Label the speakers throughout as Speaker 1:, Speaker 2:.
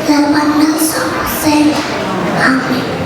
Speaker 1: là ban nắng sống sen. Amen.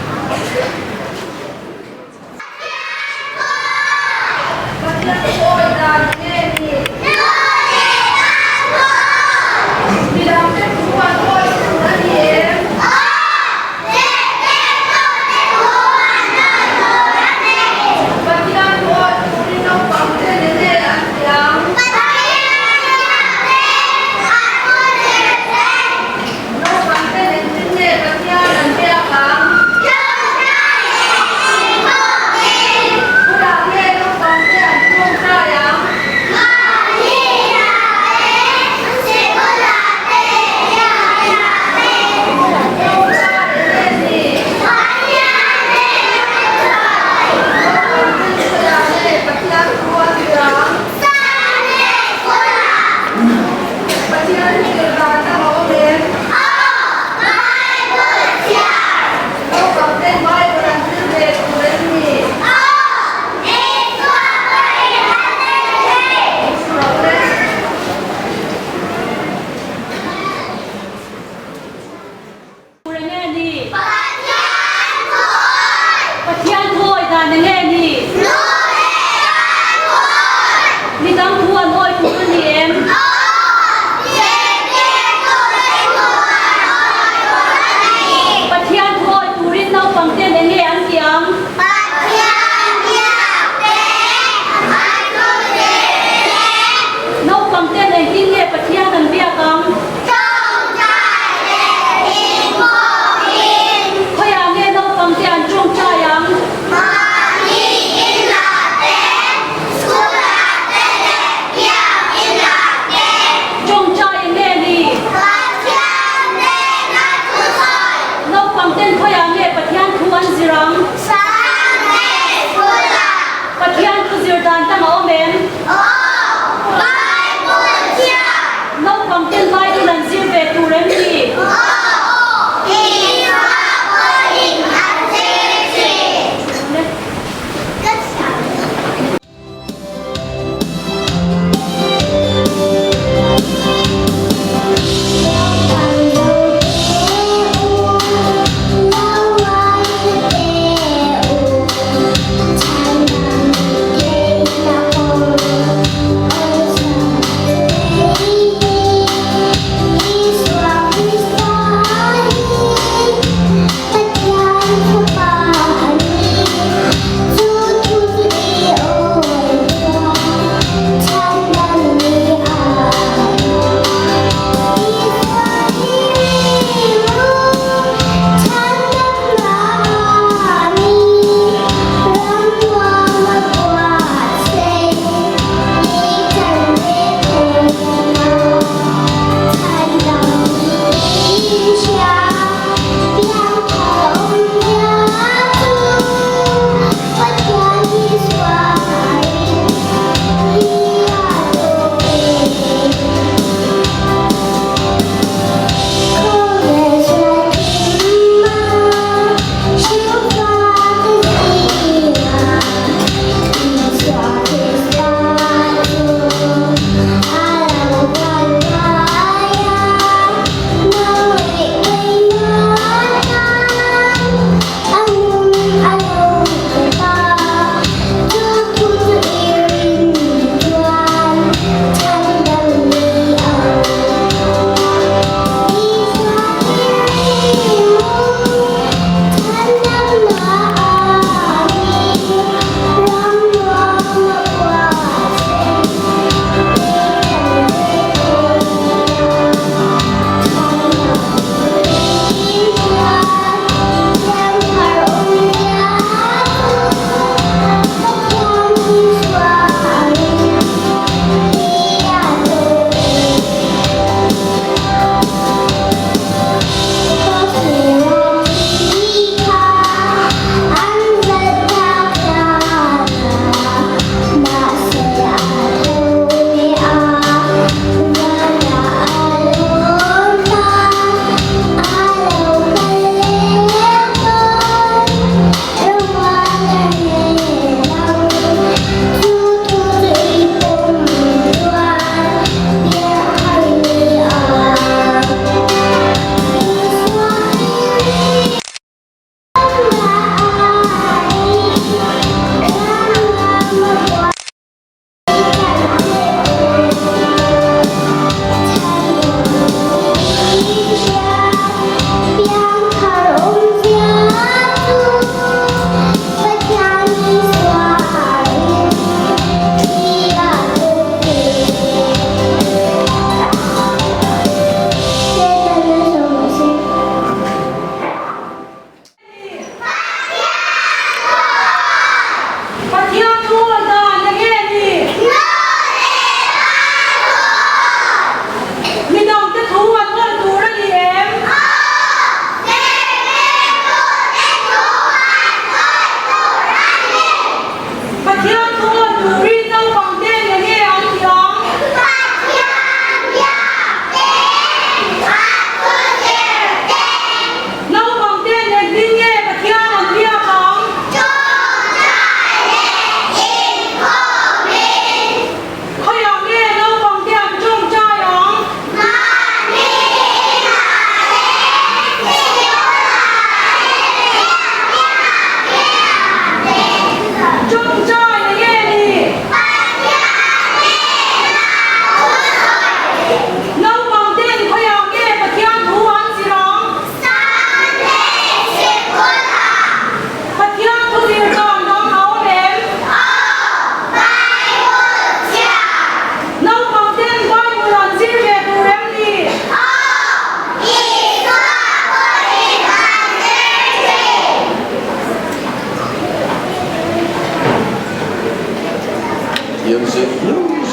Speaker 2: kiếm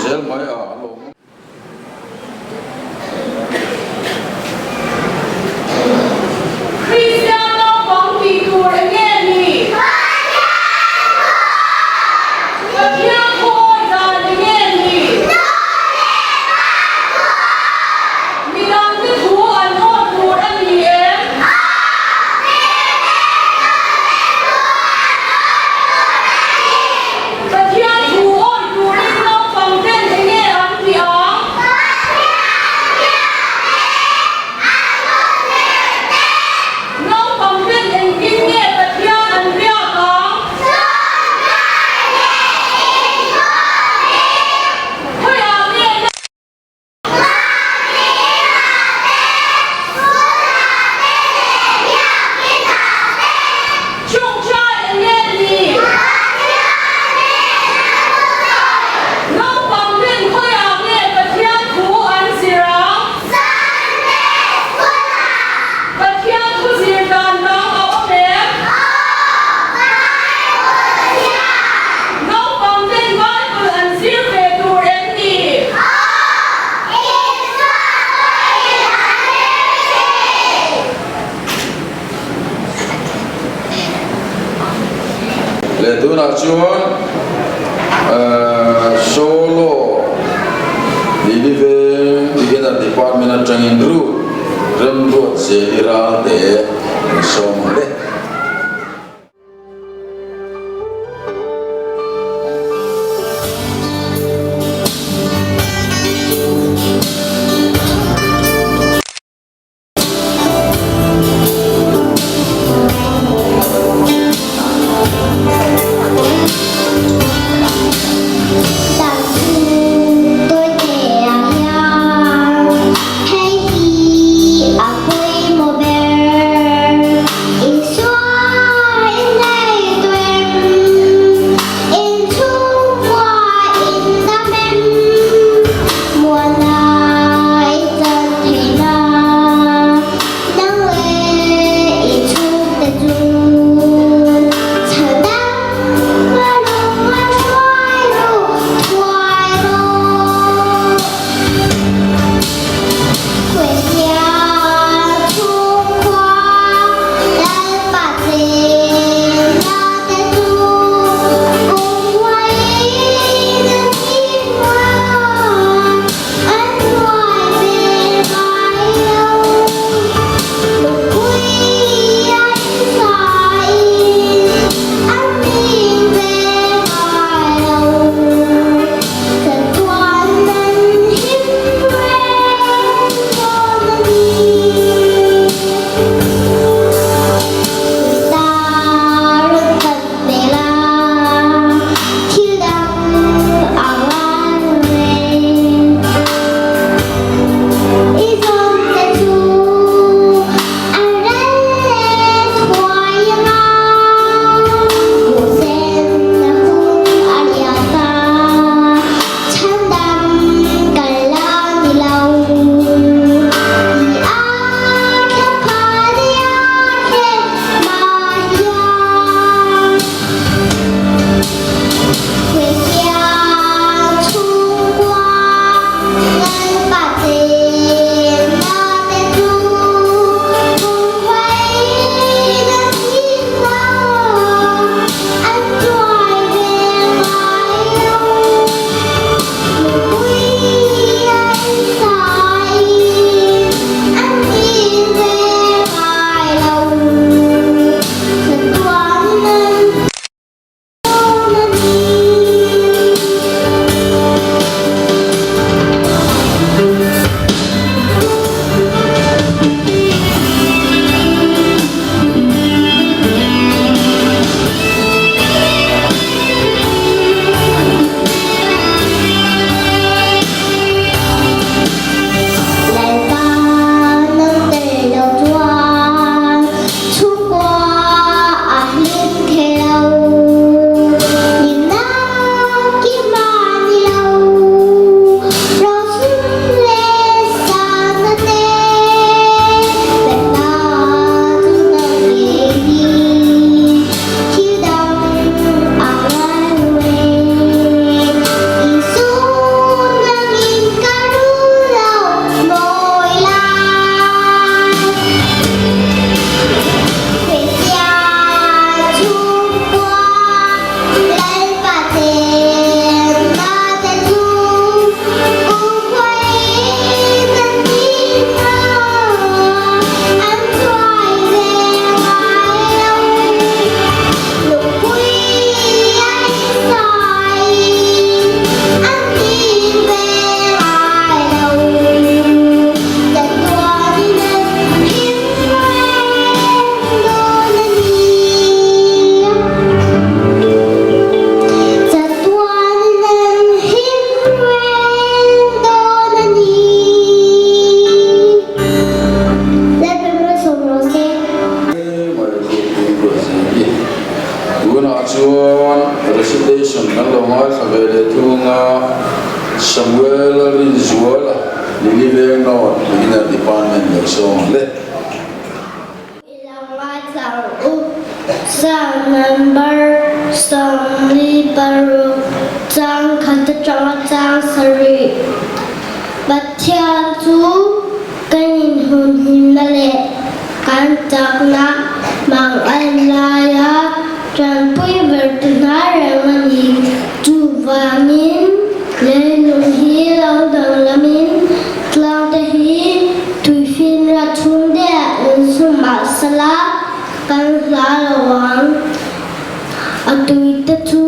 Speaker 2: sẽ mới ở luôn.
Speaker 3: Cristiano bóng kỳ tù đã nghe nhỉ? Và thiên khôi ra đã nghe nhỉ? Mình đang cái thú ẩn hồn thú đã nhỉ em? Và thiên thú ôi thú linh nông bằng tên để nghe ấm gì ấm? Nông bằng tên để kinh nghe và thiên ẩn bia ấm? Thôi à nghe chung trai đã nghe nhỉ? Nông bằng tên thôi à nghe và thiên thú ẩn gì ấm? Và thiên thú gì đàn nông ấu đẹp? Nông bằng tên gói vừa ẩn riêng về tù em nhỉ?
Speaker 2: Lệ tu nào chuan solo đi về cái department training group rem ruột sẽ đi ra để sống đấy.
Speaker 1: Tặng tôi trẻ nhau hay gì à quê mùa bé.
Speaker 2: recitation kan lo ngai sabe de thunga Samuel Rinzuala deliver no beginner department le song le
Speaker 1: Sang number song libaru Sang khanta chang sari Bathian chu kanin hun himale kan chakna mang alaya tran pui vertna ramani chu wamin le lung hi lao dang lamin tlang te hi tui fin ra chun de suma sala kan la lawang atui te chu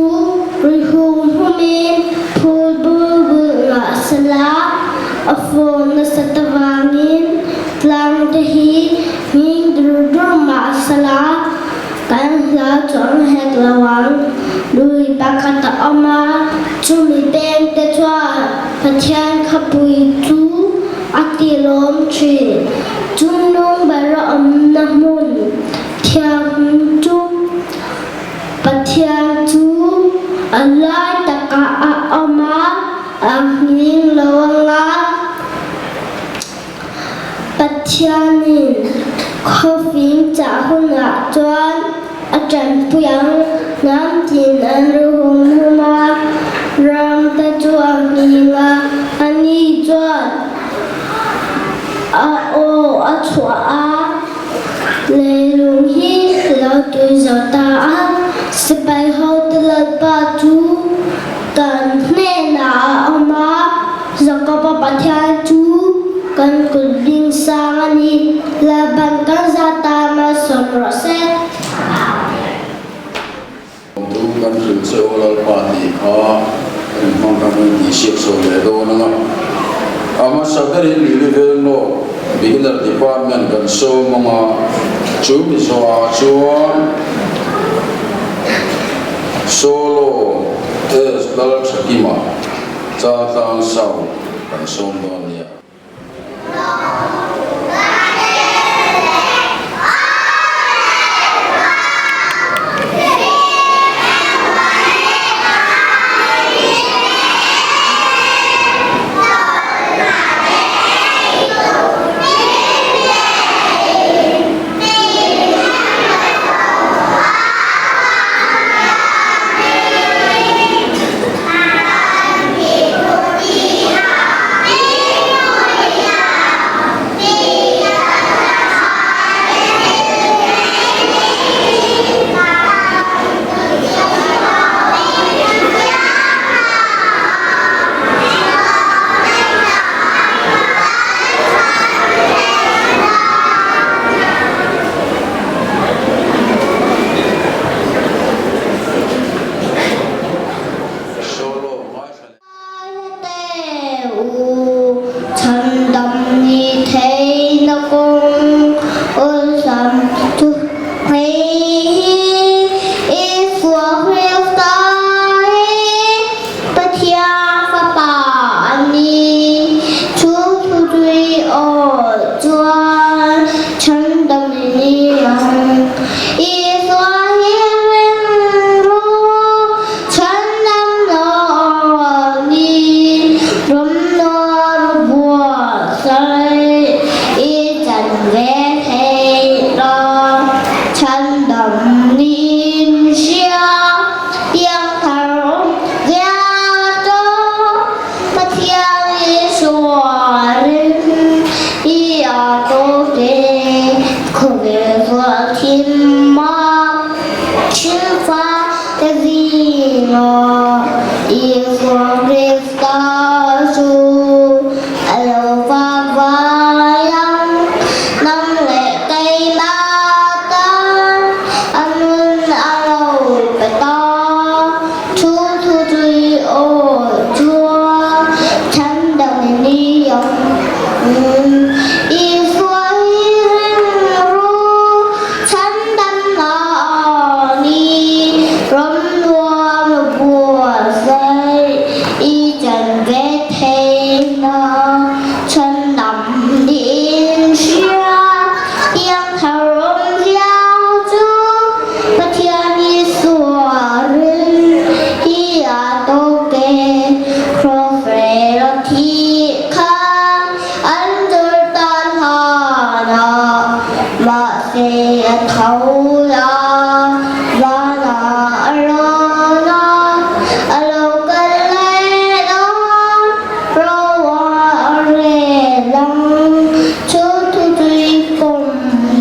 Speaker 1: ri hum humin phul bu bu la sala afon na satawangin tlang te hi ming dur ma sala kan la chon het lawang lui bakata ama chumi beng te chwa pathian khapui chu ati lom chi chunong bara na mun thiam chu pathian chu alai taka a ama ahning lawanga pathianin khofing cha huna chuan acan puyang ngam tin an ruhum huma ram ta chuang ninga ani chuan a o a chua a le lung hi lo tu zo ta a sipai ho te la pa chu kan hne na ama zakapa pathian chu kan kulding sang ani laban kan zata ma son roset
Speaker 2: tu kan rin se olal party ha mong kan ni ship so le do na ama sabari level no beginner department kan so mama chu mi so a chuan solo es dal chakima cha tang sau kan so do nia
Speaker 1: Hãy subscribe cho kênh Ghiền Mì Gõ để không bỏ lỡ mà sẽ thấu ra và là lo lo cần lấy đó lo rè lăng cho tôi tùy cùng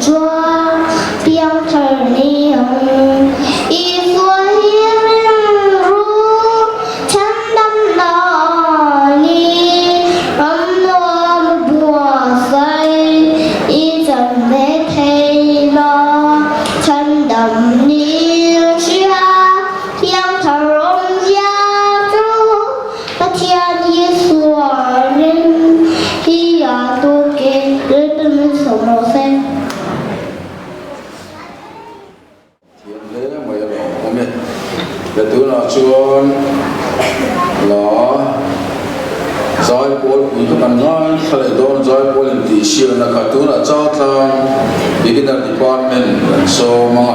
Speaker 1: chúa tiếng thở niệm ý xuôi hiên ru chân đâm đỏ li rắm lo bùa say ý dần lễ thay lo chân đầm niêu chia tiếng thở rong gia tru và thiên ý xua rin khi tu kê rứt sống lo sen
Speaker 2: thiền lễ mày là không biết để tu là chuan là giải bol cũng có cần ngon phải đón giải bol thì siêu là cả tu là cháu thang beginner department so mga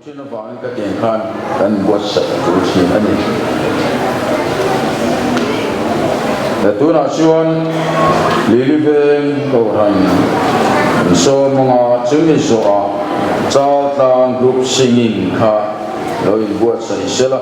Speaker 2: trên nó vào những cái tiền khan cần bớt sợ chủ trì anh ấy để tôi nói chuyện lý về cầu hành số mga chứng minh số giao tăng group sinh in kha rồi bớt sợ sẽ là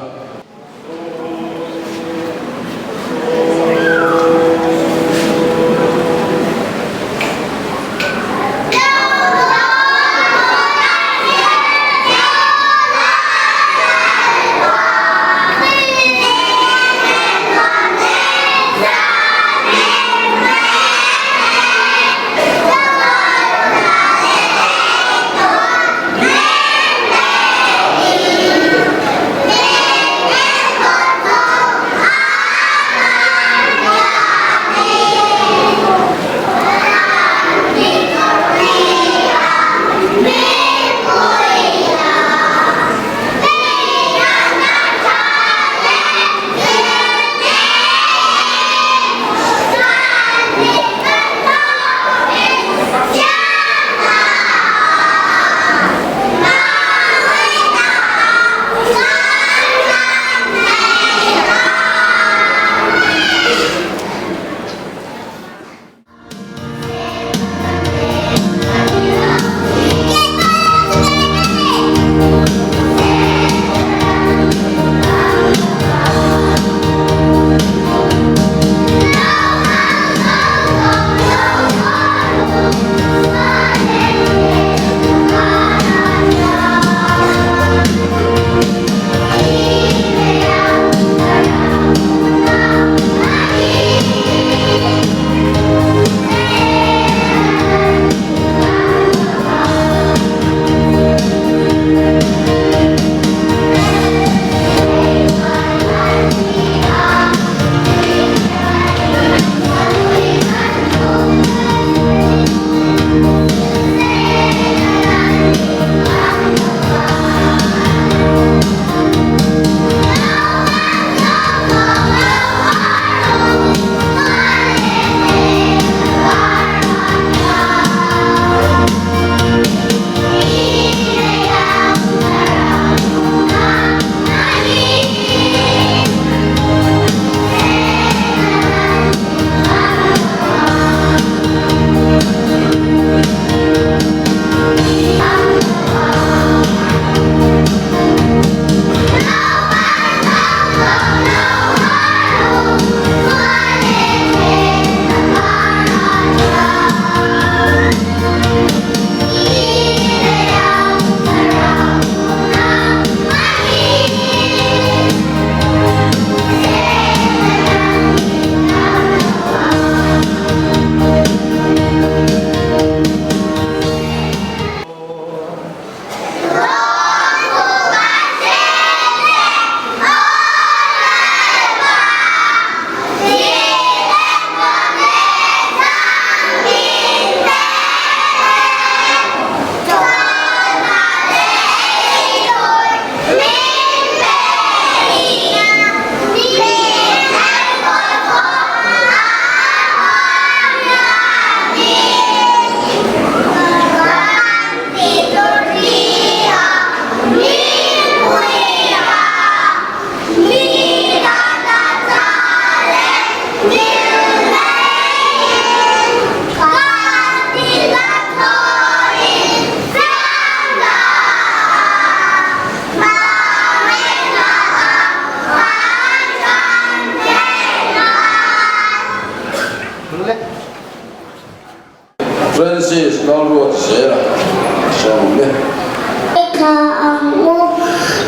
Speaker 2: Francis Nalruat Sera Somle
Speaker 1: Eka Amu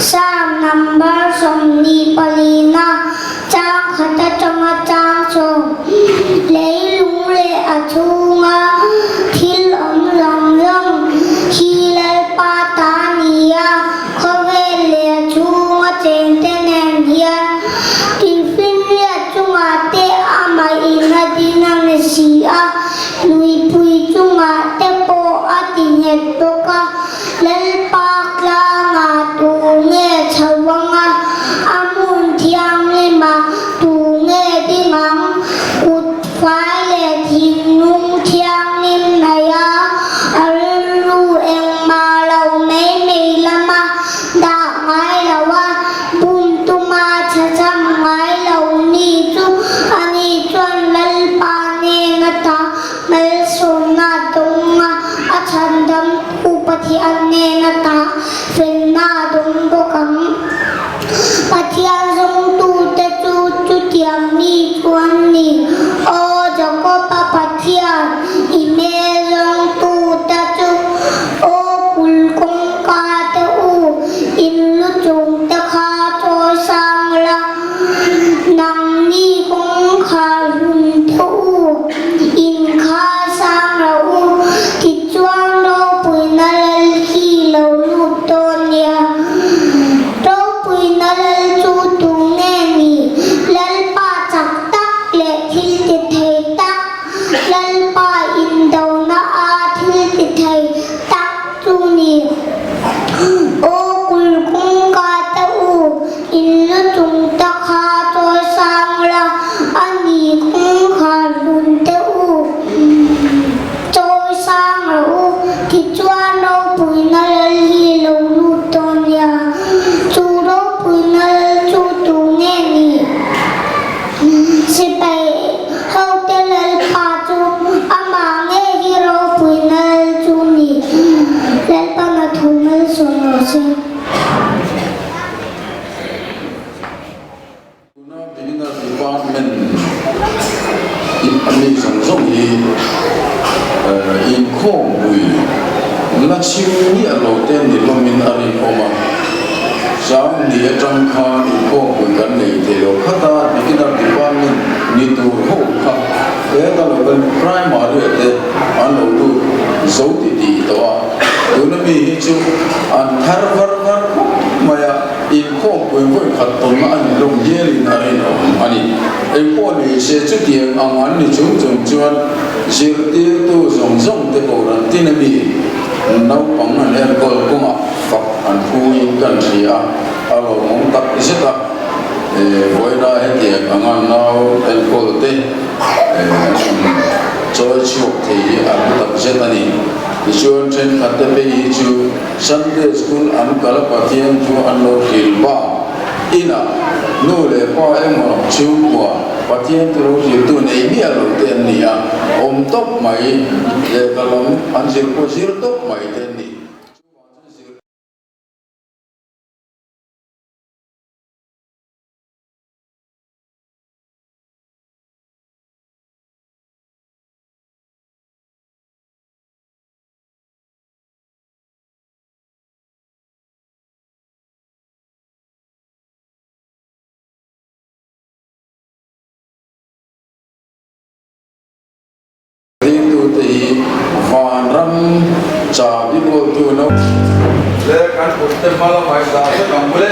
Speaker 1: Sam number Somni Palina Chang Khata Changa Chang Som Lei Lung Le Achunga Thil Lam Lam Hilal Patania Khove Le Achunga Chen Tenen Hian Tifin Le Achunga Te Ama Ina Dinang Nesia Lui Pui Chunga Te Po Atin Het Toka Lel Pak La Nga Tu Nge Chawanga Amun Thiam Le Ma Tu Nge Dingang Ut Phai Le Thing Nung Thiang Nim Naya Arulu Eng Ma Lau Mei Mei Lama Da Ngai Lawa Bum Tuma Chacham Ngai Lau Ni Chu Ani Chuan Lel Pa Ne Ngata Mel Sona Tonga Achandam Upati Ane Ngata Fenna Dong Bokang Patia Zong Tu Te Chu Chu Tiam Ni Chuan Ni O Joko Papatia Ime Zong Tu Te Chu O Kul Kong Ka Te U In Lu Chung Te Kha Choi Sang La Nang Ni Kong Kha Lun Te U In Kha Sang La U Ti Chuan Lo Pui Na Lel Hi Lo Lu Ton Ya Lo Pui Na Lel Chu Tu Nge Ni Lel Pa Chak Tak Le Thil Ti Thei Tak Lel Pa In Dau Na A Thil Ti Thei Tak Chu Ni O Kul Kung Ka Te U In Lu Chung Ta Kha Choi Sang La Ani Kung Kha Lun Te U Choi Sang La U Ti Chuan Lo Pui Na Lel Hi Lo Lu Ton Ya Chu Lo Pui Na Lel Chu Tu Nge Ni Si Pai Hau Te Lel Pa Chu Ama Nge Hi Lo Pui Na Lel Chu Ni Lel Pa Na Thu Mel Son Lo Se
Speaker 2: Kuna Beginner Department Ami Song Song Hi In Khong Bui La Chiu Ni Alo Ten Ni Lomin Arin Oma Sang Ni Trang Kha In Khong Bui Kan Nei Te Lo Khata Beginner Department Ni Tu Ho Kha Kaya Lo Kan Primary Te An Lo Tu Zau Ti Ti Toa Kuna Mi Hi Chu An Thar Var Var Maya In Khong Bui Bui Khat Ton Ma Ani Long Yelin Arin Om Ani Em Po Ni Se Chu Tiang Ang An Ni Chung Chung Chuan Sir Tir Tu Zong Zong Te Ko Ran Tin Mi Nau Pang An Her Kol Kuma Fak An Phu Yin Kan Ria Alo Mong Tak Isita Voi Da He Tiang Ang An Nau El Kol Te Choi Chok Te An Tak Isita Ni Chuan Chen Khat Te Pe Hi Chu Sunday School An Kalapa Tiang Chu An Lo Khil Ba Ina Nu Le Pa Em Mo Chu Kwa Patien Tu Lo Khil Tu Nei Mi Alo Ten Ni A Om Top Mai Le Kalam An Sir Ko Sir Top Mai Ten Ni Ring Tu Te Van Ram Cha Bi Ko Tu No Le Kan Ut Te Mala Mai Da Se Kam Bule